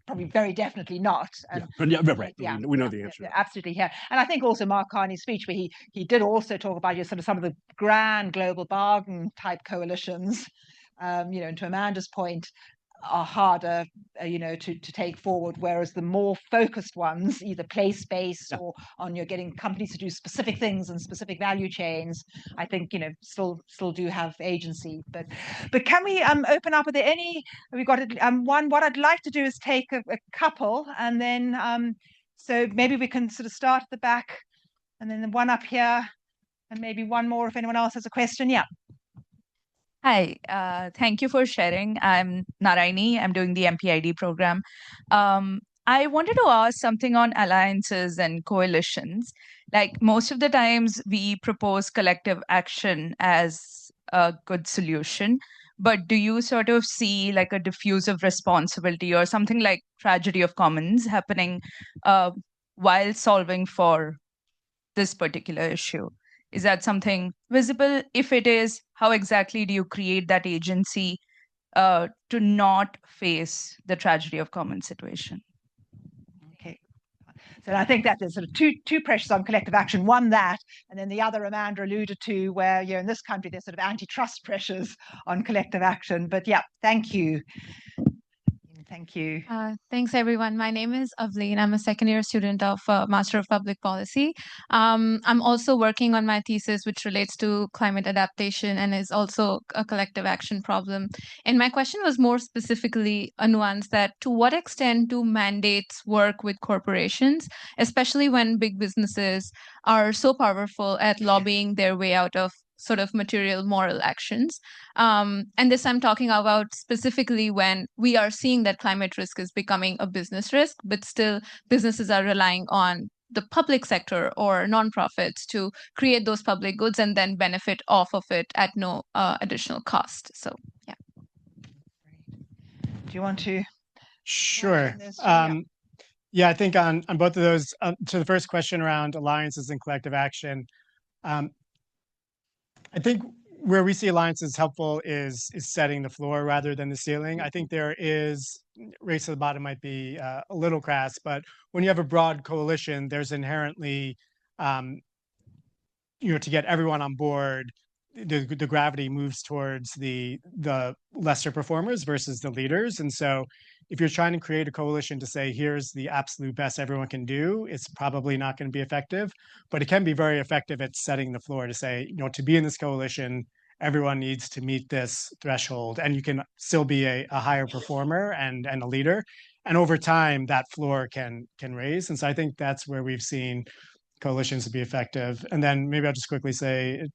probably very definitely not. And right. We know the answer. Absolutely, yeah. And I think also Mark Carney's speech, where he did also talk about sort of some of the grand global bargain type coalitions, and to Amanda's point, are harder, to take forward, whereas the more focused ones, either place-based or on getting companies to do specific things and specific value chains, I think still do have agency. But can we open up? Are there any? We've got one. What I'd like to do is take a couple, and then so maybe we can sort of start at the back, and then the one up here, and maybe one more if anyone else has a question. Yeah. Hi, thank you for sharing. I'm Naraini. I'm doing the MPID program. I wanted to ask something on alliances and coalitions. Like most of the times we propose collective action as a good solution, but do you sort of see like a diffusive responsibility or something like tragedy of commons happening while solving for this particular issue? Is that something visible? If it is, how exactly do you create that agency to not face the tragedy of common situation? Okay. So I think that there's sort of two pressures on collective action. One, that, and then the other Amanda alluded to, where in this country there's sort of antitrust pressures on collective action. But yeah, thank you. Thank you. Thanks, everyone. My name is Avleen. I'm a second-year student of Master of Public Policy. I'm also working on my thesis, which relates to climate adaptation and is also a collective action problem. And my question was more specifically a nuance that to what extent do mandates work with corporations, especially when big businesses are so powerful at lobbying their way out of sort of material moral actions. And this I'm talking about specifically when we are seeing that climate risk is becoming a business risk, but still businesses are relying on the public sector or nonprofits to create those public goods and then benefit off of it at no additional cost. So, yeah. Do you want to? Sure. Yeah, I think on both of those, to the first question around alliances and collective action, I think where we see alliances helpful is setting the floor rather than the ceiling. I think there is, race to the bottom might be a little crass, but when you have a broad coalition, there's inherently, to get everyone on board, the gravity moves towards the lesser performers versus the leaders. And so if you're trying to create a coalition to say, here's the absolute best everyone can do, it's probably not going to be effective, but it can be very effective at setting the floor to say, to be in this coalition, everyone needs to meet this threshold, and you can still be a higher performer and a leader. And over time, that floor can raise. And so I think that's where we've seen coalitions to be effective. And then maybe I'll just quickly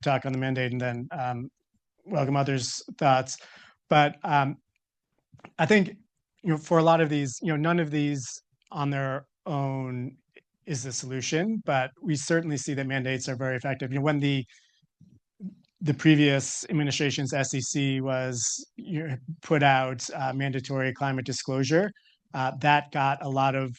talk on the mandate and then welcome others' thoughts. But I think, for a lot of these, none of these on their own is the solution, but we certainly see that mandates are very effective. When the previous administration's SEC was put out mandatory climate disclosure, that got a lot of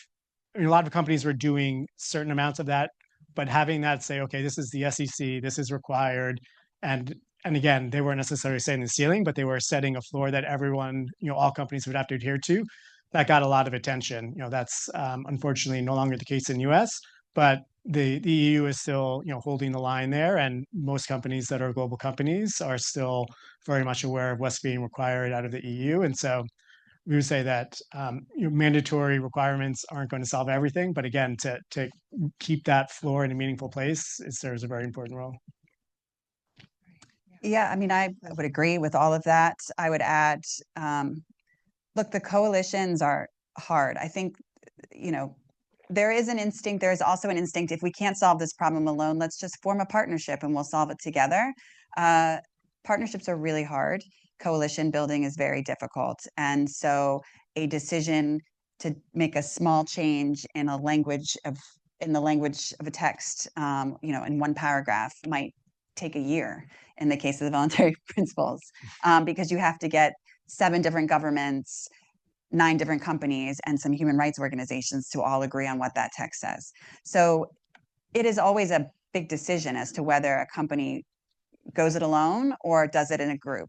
companies were doing certain amounts of that, but having that say, okay, this is the SEC, this is required, and again, they weren't necessarily setting the ceiling, but they were setting a floor that everyone, all companies would have to adhere to. That got a lot of attention. That's unfortunately no longer the case in the US, but the EU is still, holding the line there, and most companies that are global companies are still very much aware of what's being required out of the EU. And so we would say that mandatory requirements aren't going to solve everything, but again, to keep that floor in a meaningful place, it serves a very important role. Yeah, I mean, I would agree with all of that. I would add, look, the coalitions are hard. I think, there is an instinct. There is also an instinct. If we can't solve this problem alone, let's just form a partnership and we'll solve it together. Partnerships are really hard. Coalition building is very difficult. And so a decision to make a small change in a language of in the language of a text, in one paragraph might take a year in the case of the voluntary principles, because you have to get 7 different governments, 9 different companies, and some human rights organizations to all agree on what that text says. So it is always a big decision as to whether a company goes it alone or does it in a group,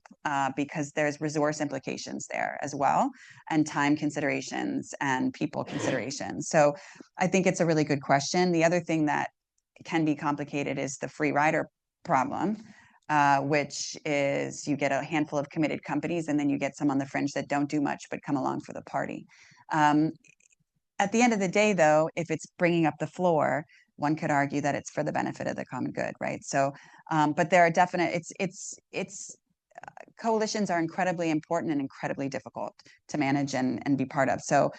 because there's resource implications there as well, and time considerations and people considerations. So I think it's a really good question. The other thing that can be complicated is the free rider problem, which is you get a handful of committed companies and then you get some on the fringe that don't do much but come along for the party. At the end of the day, though, if it's bringing up the floor, one could argue that it's for the benefit of the common good, right? So, but there are definite, coalitions are incredibly important and incredibly difficult to manage and be part of. So,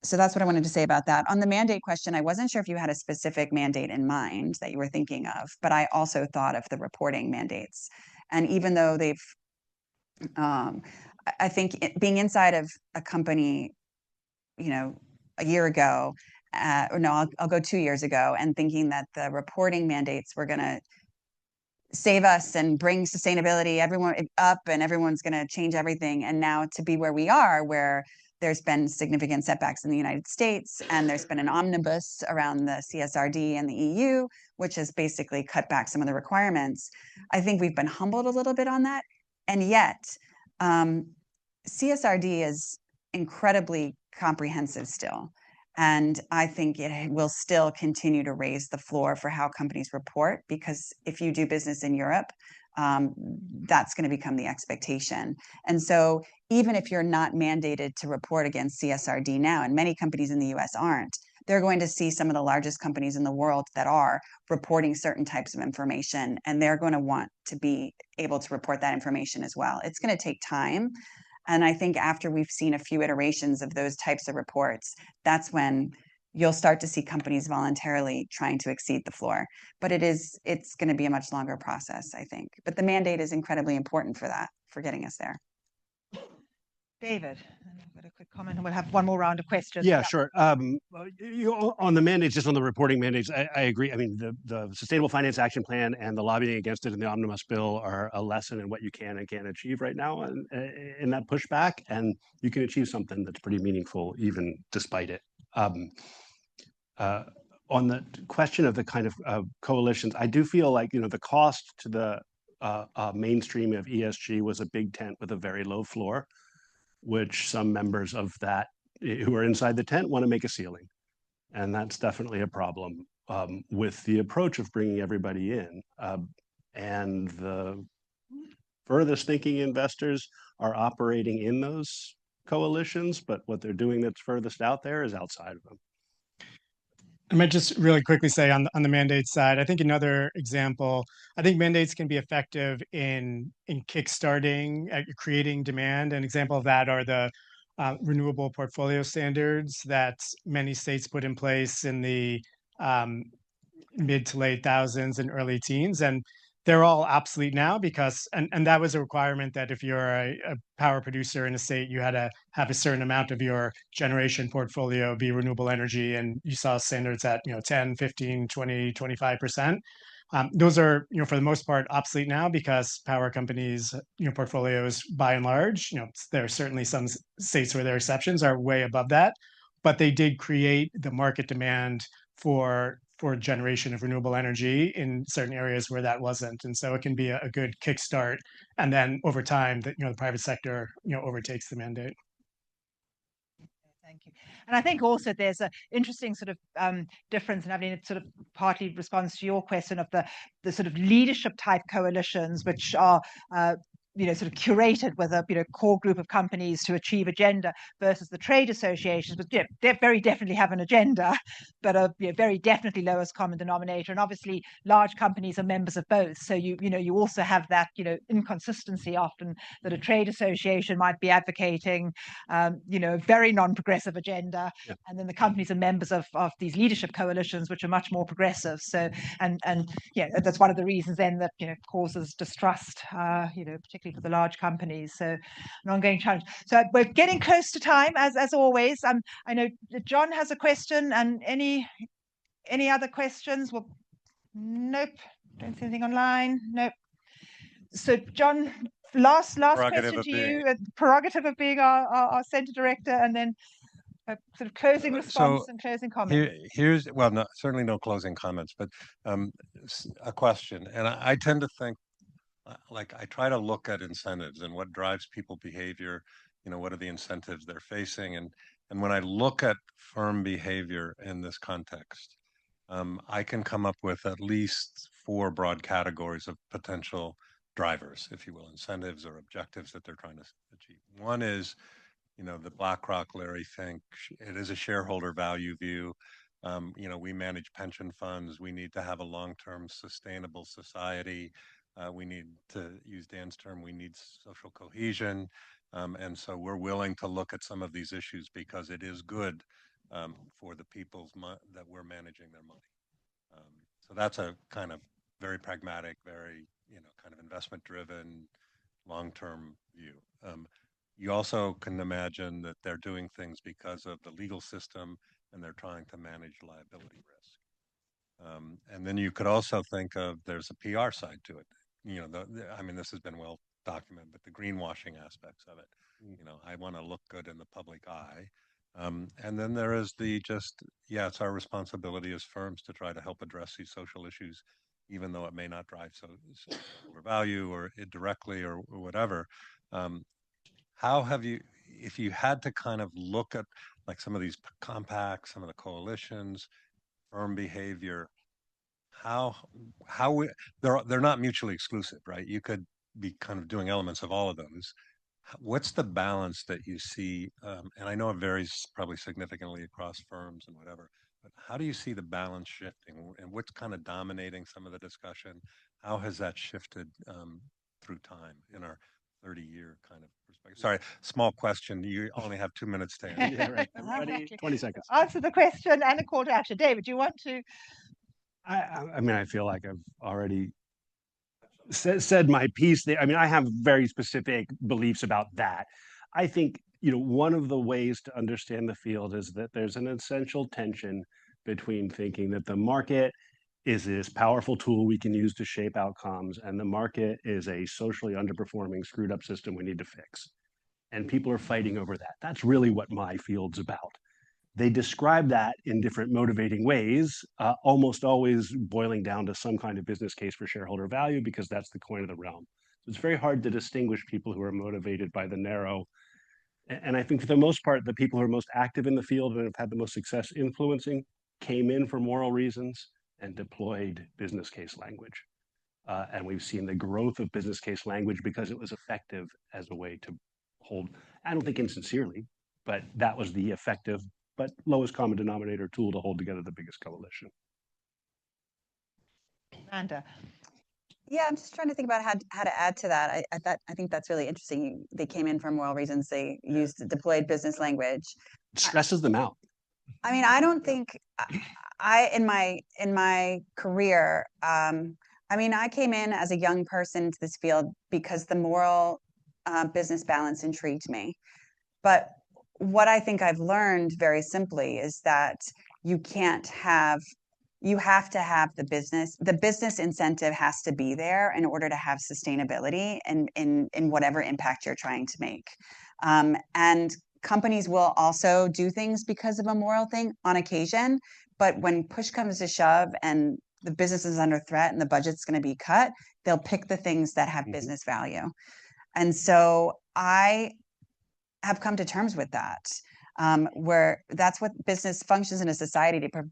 so that's what I wanted to say about that. On the mandate question, I wasn't sure if you had a specific mandate in mind that you were thinking of, but I also thought of the reporting mandates. And even though they've, I think being inside of a company, a year ago, or no, I'll go 2 years ago, and thinking that the reporting mandates were going to save us and bring sustainability everyone up and everyone's going to change everything. And now to be where we are, where there's been significant setbacks in the United States, and there's been an omnibus around the CSRD and the EU, which has basically cut back some of the requirements. I think we've been humbled a little bit on that. And yet, CSRD is incredibly comprehensive still. And I think it will still continue to raise the floor for how companies report, because if you do business in Europe, that's going to become the expectation. And so even if you're not mandated to report against CSRD now, and many companies in the US aren't, they're going to see some of the largest companies in the world that are reporting certain types of information, and they're going to want to be able to report that information as well. It's going to take time. And I think after we've seen a few iterations of those types of reports, that's when you'll start to see companies voluntarily trying to exceed the floor. But it's going to be a much longer process, I think. But the mandate is incredibly important for that, for getting us there. David, I've got a quick comment, and we'll have one more round of questions. Yeah, sure. On the mandates, just on the reporting mandates, I agree. I mean, the Sustainable Finance Action Plan and the lobbying against it in the Omnibus Bill are a lesson in what you can and can't achieve right now in that pushback, and you can achieve something that's pretty meaningful even despite it. On the question of the kind of coalitions, I do feel like, the cost to the mainstream of ESG was a big tent with a very low floor, which some members of that who are inside the tent want to make a ceiling. And that's definitely a problem with the approach of bringing everybody in. And the furthest thinking investors are operating in those coalitions, but what they're doing that's furthest out there is outside of them. I might just really quickly say on the mandate side, I think another example, I think mandates can be effective in kickstarting, creating demand. An example of that are the renewable portfolio standards that many states put in place in the mid to late thousands and early teens. And they're all obsolete now because, and that was a requirement that if you're a power producer in a state, you had to have a certain amount of your generation portfolio be renewable energy. And you saw standards at, 10, 15, 20, 25%. Those are, for the most part, obsolete now because power companies, portfolios by and large, there are certainly some states where there are exceptions, are way above that, but they did create the market demand for generation of renewable energy in certain areas where that wasn't. And so it can be a good kickstart. And then over time, the private sector, overtakes the mandate. Thank you. And I think also there's an interesting sort of difference, and I mean, it sort of partly responds to your question of the sort of leadership type coalitions, which are sort of curated with a core group of companies to achieve agenda, versus the trade associations, but they very definitely have an agenda, but a very definitely lowest common denominator. And obviously, large companies are members of both, so you also have that inconsistency often, that a trade association might be advocating a very non-progressive agenda, and then the companies are members of these leadership coalitions, which are much more progressive. So and that's one of the reasons then that causes distrust, particularly especially for the large companies. So an ongoing challenge. So we're getting close to time, as always. I know John has a question, and any other questions? Well, nope. Don't see anything online. Nope. So John, last question to you. Prerogative of being our centre director, and then a sort of closing response and closing comments. Here's certainly no closing comments, but a question. And I tend to think, like, I try to look at incentives and what drives people behavior. What are the incentives they're facing, and when I look at firm behavior in this context, I can come up with at least 4 broad categories of potential drivers, if you will, incentives or objectives that they're trying to achieve. One is, the BlackRock, Larry Fink, it is a shareholder value view. We manage pension funds. We need to have a long-term sustainable society. We need, to use Dan's term, we need social cohesion. And so we're willing to look at some of these issues because it is good for the people's that we're managing their money. So that's a kind of very pragmatic, very, kind of investment-driven, long-term view. You also can imagine that they're doing things because of the legal system and they're trying to manage liability risk. And then you could also think of there's a PR side to it. I mean, this has been well documented, but the greenwashing aspects of it. I want to look good in the public eye. And then there is it's our responsibility as firms to try to help address these social issues, even though it may not drive shareholder value or directly or whatever. How have you, if you had to kind of look at like some of these compacts, some of the coalitions, firm behavior, they're not mutually exclusive, right? You could be kind of doing elements of all of those. What's the balance that you see? And I know it varies probably significantly across firms and whatever, but how do you see the balance shifting, and what's kind of dominating some of the discussion? How has that shifted through time in our 30-year kind of perspective? Sorry, small question. You only have 2 minutes to answer. Yeah, right. Ready? 20 seconds. Answer the question and a call to action. David, do you want to? I mean, I feel like I've already said my piece there. I mean, I have very specific beliefs about that. I think, one of the ways to understand the field is that there's an essential tension between thinking that the market is this powerful tool we can use to shape outcomes, and the market is a socially underperforming, screwed up system we need to fix. And people are fighting over that. That's really what my field's about. They describe that in different motivating ways, almost always boiling down to some kind of business case for shareholder value, because that's the coin of the realm. So it's very hard to distinguish people who are motivated by the narrow. And I think for the most part, the people who are most active in the field and have had the most success influencing came in for moral reasons and deployed business case language. And we've seen the growth of business case language because it was effective as a way to hold, I don't think insincerely, but that was the effective but lowest common denominator tool to hold together the biggest coalition. Amanda. Yeah, I'm just trying to think about how to add to that. I think that's really interesting. They came in for moral reasons. They used deployed business language. It stresses them out. I mean, I don't think in my career, I mean, I came in as a young person into this field because the moral business balance intrigued me. But what I think I've learned very simply is that you have to have the business incentive has to be there in order to have sustainability in whatever impact you're trying to make. And companies will also do things because of a moral thing on occasion, but when push comes to shove and the business is under threat and the budget's going to be cut, they'll pick the things that have business value. And so I have come to terms with that, where that's what business functions in a society to,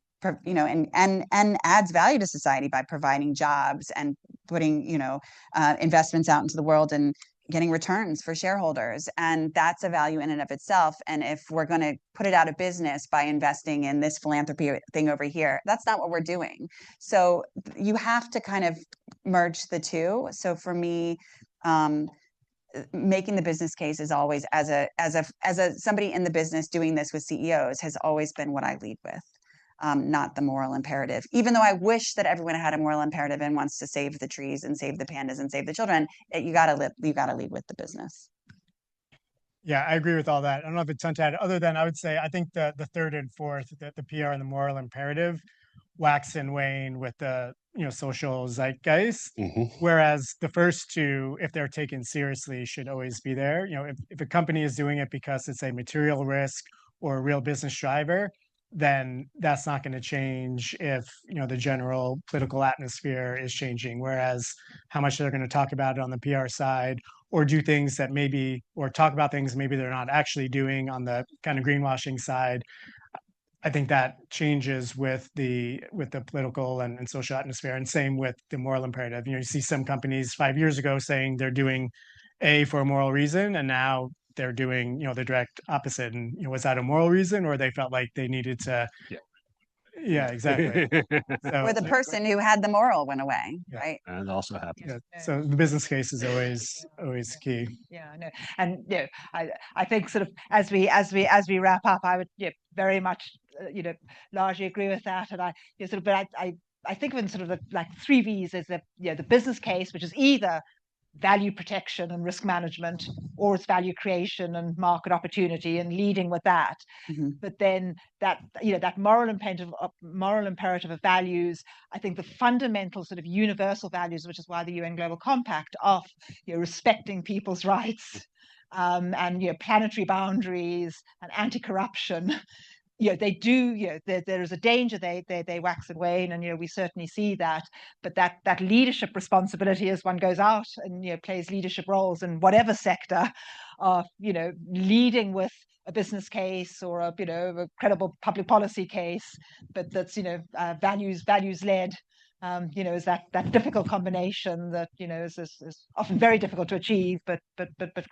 and adds value to society by providing jobs and putting, investments out into the world and getting returns for shareholders. And that's a value in and of itself. And if we're going to put it out of business by investing in this philanthropy thing over here, that's not what we're doing. So you have to kind of merge the two. So for me, making the business case is always, as a somebody in the business doing this with CEOs, has always been what I lead with. not the moral imperative. Even though I wish that everyone had a moral imperative and wants to save the trees and save the pandas and save the children, you got to lead with the business. Yeah, I agree with all that. I don't know if it's ton to add, other than I would say I think the third and fourth, the PR and the moral imperative, wax and wane with the social zeitgeist. Whereas the first two, if they're taken seriously, should always be there. If a company is doing it because it's a material risk or a real business driver, then that's not going to change if the general political atmosphere is changing. Whereas how much they're going to talk about it on the PR side, or do things that maybe, or talk about things maybe they're not actually doing on the kind of greenwashing side, I think that changes with the political and social atmosphere, and same with the moral imperative. You see some companies 5 years ago saying they're doing A for a moral reason, and now they're doing the direct opposite. And was that a moral reason, or they felt like they needed to? Yeah, exactly. So, or the person who had the moral went away, right? And also happens. Yeah. So the business case is always key. Yeah, no, and I think sort of as we wrap up, I would very much largely agree with that, and I think of it in sort of like 3 V's as the business case, which is either value protection and risk management, or it's value creation and market opportunity, and leading with that. But then that moral imperative of values, I think the fundamental sort of universal values, which is why the UN Global Compact, of respecting people's rights, and planetary boundaries and anti-corruption, they do, there is a danger they wax and wane, and we certainly see that. But that leadership responsibility, as one goes out and plays leadership roles in whatever sector, of leading with a business case or a credible public policy case, but that's values led. Is that difficult combination that is often very difficult to achieve, but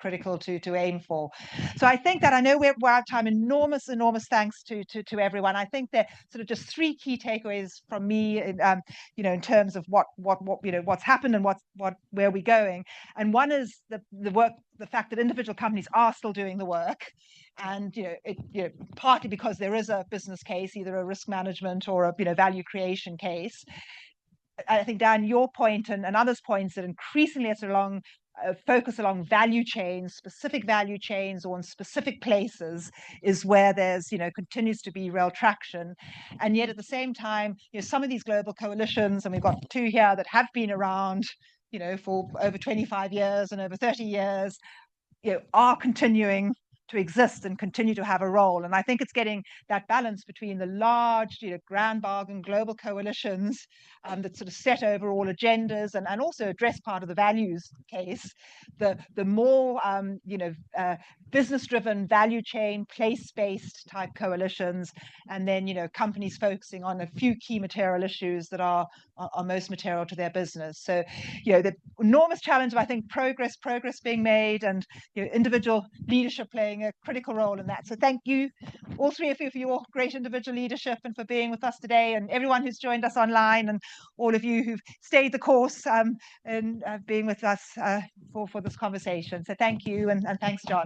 critical to aim for. So I think that, I know we're out of time. Enormous thanks to everyone. I think there are sort of just 3 key takeaways from me, in terms of what's happened and where we're going. And one is the fact that individual companies are still doing the work, and partly because there is a business case, either a risk management or a value creation case. I think, Dan, your point and others' points, that increasingly it's focus along value chains, specific value chains, or in specific places, is where there's continues to be real traction. And yet at the same time, some of these global coalitions, and we've got 2 here that have been around for over 25 years and over 30 years, are continuing to exist and continue to have a role. And I think it's getting that balance between the large, grand bargain global coalitions that sort of set overall agendas and also address part of the values case, the more business-driven, value chain, place-based type coalitions, and then companies focusing on a few key material issues that are most material to their business. So the enormous challenge of, I think, progress being made, and individual leadership playing a critical role in that. So thank you, all 3 of you, for your great individual leadership and for being with us today, and everyone who's joined us online, and all of you who've stayed the course and being with us for this conversation. So thank you, and thanks, John.